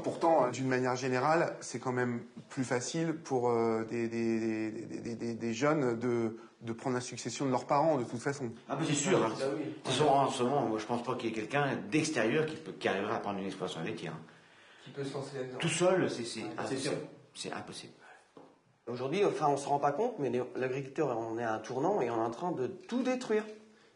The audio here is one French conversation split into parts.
Pourtant, d'une manière générale, c'est quand même plus facile pour des jeunes de prendre la succession de leurs parents, de toute façon. Ah ben c'est sûr. Hein. De toute façon, en ce moment, moi, je pense pas qu'il y ait quelqu'un d'extérieur qui arriverait à prendre une exploitation laitière. Qui peut se lancer là-dedans. Tout seul, c'est impossible. C'est impossible. Aujourd'hui, enfin, on se rend pas compte, mais l'agriculteur, on est à un tournant et on est en train de tout détruire.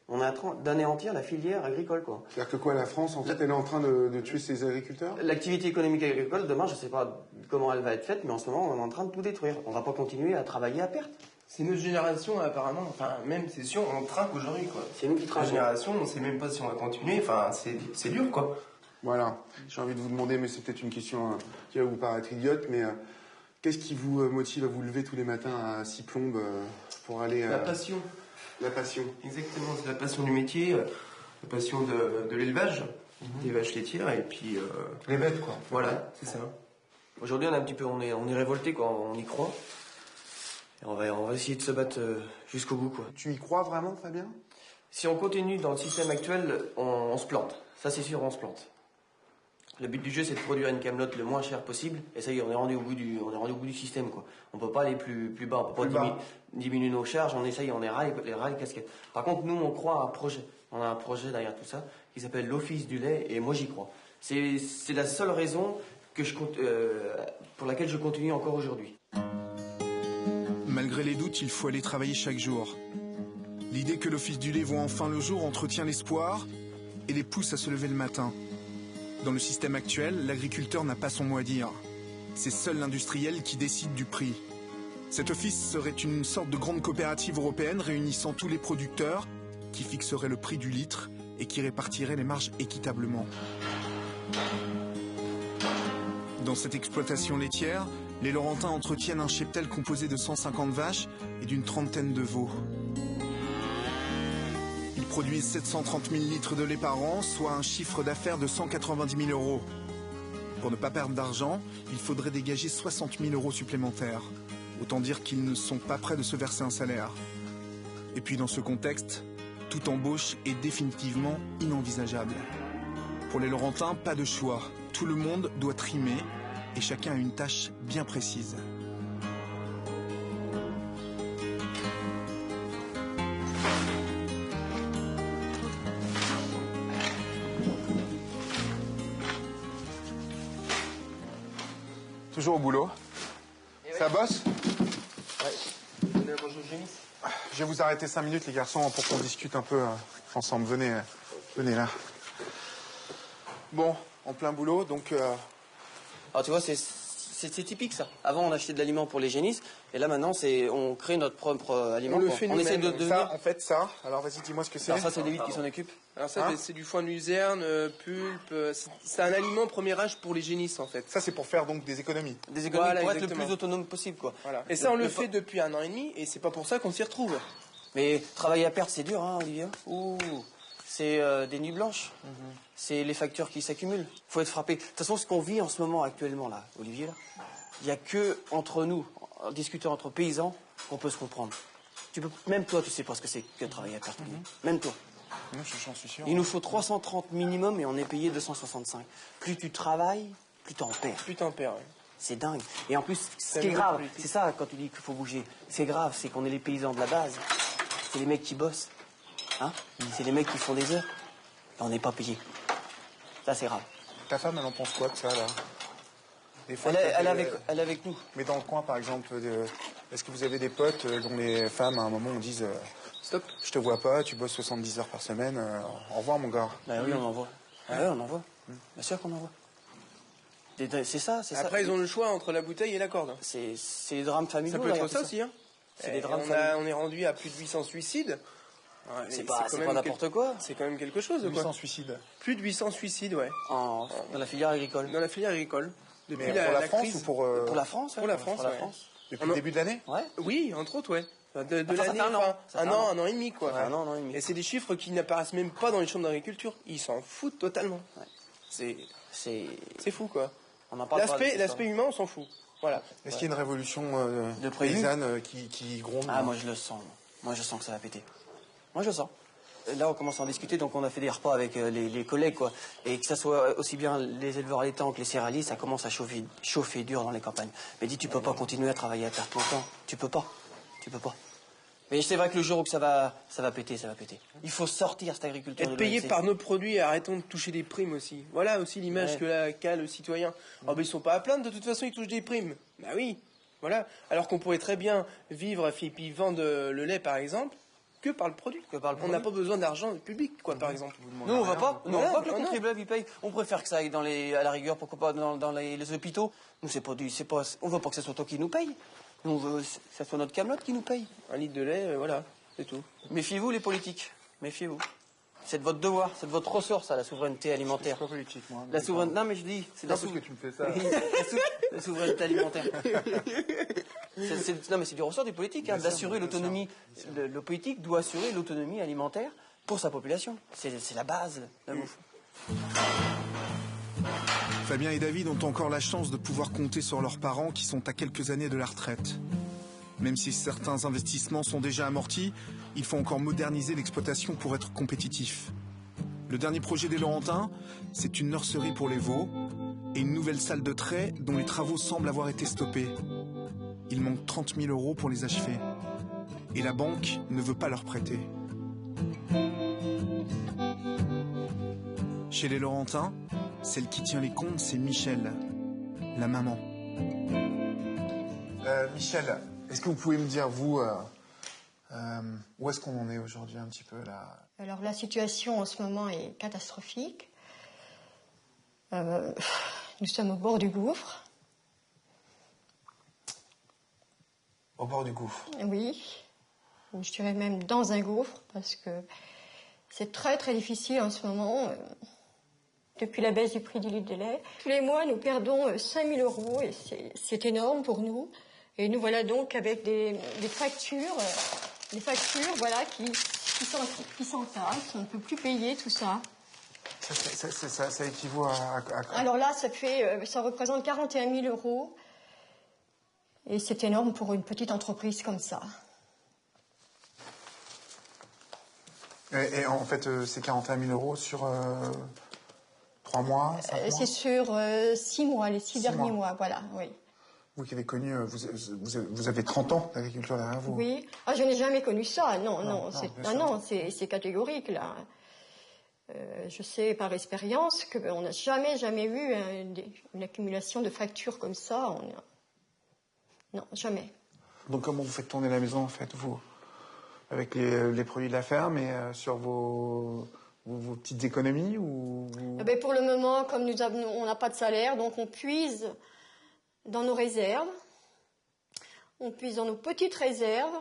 On est en train d'anéantir la filière agricole, quoi. C'est-à-dire que quoi, la France, en fait, elle est en train de tuer ses agriculteurs? L'activité économique agricole, demain, je sais pas comment elle va être faite, mais en ce moment, on est en train de tout détruire. On va pas continuer à travailler à perte. C'est notre génération, apparemment, enfin, même, c'est sûr, on trinque aujourd'hui, quoi. C'est nous qui trinquons. Notre génération, on sait même pas si on va continuer, enfin, c'est dur, quoi. Voilà. J'ai envie de vous demander, mais c'est peut-être une question qui va vous paraître idiote, mais qu'est-ce qui vous motive à vous lever tous les matins à 6 plombes pour aller... La passion. La passion. Exactement, c'est la passion du métier, la passion de l'élevage, des vaches laitières, et puis... Les bêtes, quoi. Voilà, c'est ça. Aujourd'hui, on est révolté, quoi, on y croit. Et on va essayer de se battre jusqu'au bout, quoi. Tu y crois vraiment, Fabien? Si on continue dans le système actuel, on se plante. Ça, c'est sûr, on se plante. Le but du jeu, c'est de produire une camelote le moins cher possible. Et ça y est, on est rendu au bout du système, quoi. On peut pas aller plus bas, on peut pas diminuer nos charges. On essaye, on est ras les casquettes. Par contre, nous, on croit à un projet. On a un projet derrière tout ça qui s'appelle l'Office du lait. Et moi, j'y crois. C'est la seule raison pour laquelle je continue encore aujourd'hui. Malgré les doutes, il faut aller travailler chaque jour. L'idée que l'Office du lait voit enfin le jour entretient l'espoir et les pousse à se lever le matin. Dans le système actuel, l'agriculteur n'a pas son mot à dire. C'est seul l'industriel qui décide du prix. Cet office serait une sorte de grande coopérative européenne réunissant tous les producteurs qui fixerait le prix du litre et qui répartirait les marges équitablement. Dans cette exploitation laitière, les Laurentins entretiennent un cheptel composé de 150 vaches et d'une trentaine de veaux. Ils produisent 730 000 litres de lait par an, soit un chiffre d'affaires de 190 000 euros. Pour ne pas perdre d'argent, il faudrait dégager 60 000 euros supplémentaires. Autant dire qu'ils ne sont pas prêts de se verser un salaire. Et puis dans ce contexte, toute embauche est définitivement inenvisageable. Pour les Laurentins, pas de choix. Tout le monde doit trimer et chacun a une tâche bien précise. Toujours au boulot. Ça bosse? Ouais. Je vais vous arrêter 5 minutes, les garçons, pour qu'on discute un peu ensemble. Venez là. Bon, en plein boulot, donc... Alors tu vois, c'est typique ça. Avant, on achetait de l'aliment pour les génisses, et là maintenant, on crée notre propre aliment. On le fait nous-mêmes. essaie de devenir... Ça, en fait, ça. Alors vas-y, dis-moi ce que c'est. Alors ça, c'est David qui s'en occupe. Alors ça, c'est du foin de luzerne, pulpe, c'est un aliment premier âge pour les génisses, en fait. Ça, c'est pour faire donc des économies. Des économies Voilà, pour être le exactement. plus autonome possible, quoi. Voilà. Et ça, on le fait depuis 1 an et demi, et c'est pas pour ça qu'on s'y retrouve. Mais travailler à perte, c'est dur, hein, Olivier. Ouh, c'est des nuits blanches. C'est les factures qui s'accumulent. Faut être frappé. De toute façon, ce qu'on vit en ce moment, actuellement, là, Olivier, là, il n'y a que entre nous, en discutant entre paysans, qu'on peut se comprendre. Même toi, tu sais pas ce que c'est que travailler à perte. Même toi. J'en suis sûr. Il nous faut 330 minimum et on est payé 265. Plus tu travailles, plus t'en perds. Plus t'en perds, ouais. C'est dingue. Et en plus, ce qui est grave, c'est ça quand tu dis qu'il faut bouger. C'est grave, c'est qu'on est les paysans de la base. C'est les mecs qui bossent. Hein? C'est les mecs qui font des heures. Et on n'est pas payé. Ça, c'est grave. Ta femme, elle en pense quoi de ça, là? Des fois, Elle est avec nous. Mais dans le coin, par exemple, est-ce que vous avez des potes dont les femmes, à un moment, disent Stop. Je te vois pas, tu bosses 70 heures par semaine, au revoir, mon gars. Bah oui, on envoie. Ah ouais, on envoie. Bien sûr qu'on envoie. C'est ça, c'est ça. Après, ils ont le choix entre la bouteille et la corde. C'est les drames familiaux. Ça peut être ça aussi, hein. C'est des drames familiaux. On est rendu à plus de 800 suicides. Ouais, C'est pas n'importe quoi. C'est quand même quelque chose, quoi. 800 suicides. Plus de 800 suicides, ouais. Dans la filière agricole. Dans la filière agricole. Depuis Mais pour la France crise. ou pour... Pour la France, ouais. Pour la France, Pour la ouais. France. Depuis le début de l'année? Ouais. Oui, entre autres, ouais. De Enfin, ça l'année, fait un an. enfin, Ça fait un an et demi, quoi. Ouais, un an et demi. Et c'est des chiffres qui n'apparaissent même pas dans les chambres d'agriculture. Ils s'en foutent totalement. Ouais. C'est fou, quoi. On en parle pas. L'aspect humain, on s'en fout. Voilà. Est-ce qu'il y a une révolution de prévu paysanne qui gronde? Ah, moi je le sens. Moi je sens que ça va péter. Moi je le sens. là, on commence à en discuter, donc on a fait des repas avec les collègues, quoi. Et que ça soit aussi bien les éleveurs allaitants que les céréaliers, ça commence à chauffer dur dans les campagnes. Mais dis, tu peux pas continuer à travailler à perte tout le temps. Tu peux pas. Mais c'est vrai que le jour où ça va péter, ça va péter. Il faut sortir cette agriculture. Être payé par nos produits et arrêtons de toucher des primes aussi. Voilà aussi l'image qu'a le citoyen. Oh, ben, ils sont pas à plaindre, de toute façon ils touchent des primes. Bah oui, voilà. Alors qu'on pourrait très bien vivre et puis vendre le lait par exemple, que par le produit. On n'a pas besoin d'argent public, quoi, par exemple. Nous, on veut pas. Nous, on veut pas que le contribuable il paye. On préfère que ça aille à la rigueur, pourquoi pas dans les hôpitaux. Nous, on veut pas que ce soit toi qui nous paye. Nous, on veut que ce soit notre camelote qui nous paye. Un litre de lait, voilà, c'est tout. Méfiez-vous, les politiques. Méfiez-vous. C'est de votre devoir, c'est de votre ressort, ça, la souveraineté alimentaire. C'est pas politique, moi. La souveraineté. Non, mais je dis, c'est parce que tu me fais ça. La souveraineté alimentaire. Non, mais c'est du ressort des politiques, hein, d'assurer l'autonomie. Le politique doit assurer l'autonomie alimentaire pour sa population. C'est la base de la bouffe. Fabien et David ont encore la chance de pouvoir compter sur leurs parents qui sont à quelques années de la retraite. Même si certains investissements sont déjà amortis, il faut encore moderniser l'exploitation pour être compétitif. Le dernier projet des Laurentins, c'est une nurserie pour les veaux et une nouvelle salle de trait dont les travaux semblent avoir été stoppés. Il manque 30 000 € pour les achever. Et la banque ne veut pas leur prêter. Chez les Laurentins, celle qui tient les comptes, c'est Michel, la maman. Michel, est-ce que vous pouvez me dire, vous, où est-ce qu'on en est aujourd'hui un petit peu là? Alors la situation en ce moment est catastrophique. Nous sommes au bord du gouffre. Au bord du gouffre? Oui, je dirais même dans un gouffre, parce que c'est très très difficile en ce moment. Depuis la baisse du prix du litre de lait, tous les mois nous perdons 5 000 € et c'est énorme pour nous. Et nous voilà donc avec des factures, voilà, qui s'entassent. On ne peut plus payer tout ça. Ça équivaut à... Alors là, ça représente 41 000 €. Et c'est énorme pour une petite entreprise comme ça. Et en fait, c'est 41 000 € sur 3 mois, 5 mois? C'est sur 6 mois, les 6 derniers mois, voilà, oui. Vous qui avez connu, vous avez 30 ans d'agriculture derrière vous? Oui. Ah, je n'ai jamais connu ça, non, c'est catégorique, là. Je sais par expérience qu'on n'a jamais eu une accumulation de factures comme ça. Non, jamais. Donc comment vous faites tourner la maison, en fait, vous? Avec les produits de la ferme et sur vos petites économies ou... Pour le moment, comme on n'a pas de salaire, donc on puise dans nos réserves. On puise dans nos petites réserves,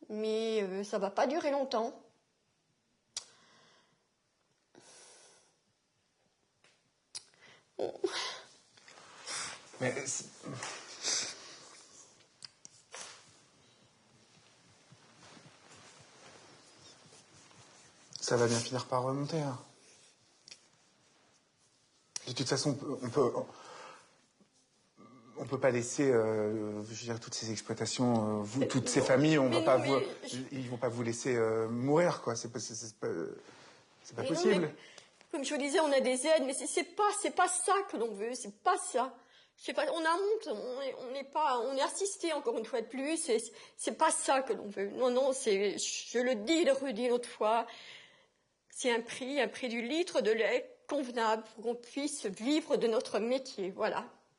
mais ça ne va pas durer longtemps. Mais ça va bien finir par remonter. Hein. De toute façon, on peut pas laisser, je veux dire, toutes ces exploitations, toutes ces familles, ils vont pas vous laisser mourir, quoi. C'est pas possible. Non, comme je vous disais, on a des aides, mais c'est pas ça que l'on veut, c'est pas ça. On a honte, on est assisté encore une fois de plus, c'est pas ça que l'on veut. Non, je le dis et le redis une autre fois, c'est un prix du litre de lait convenable pour qu'on puisse vivre de notre métier, voilà.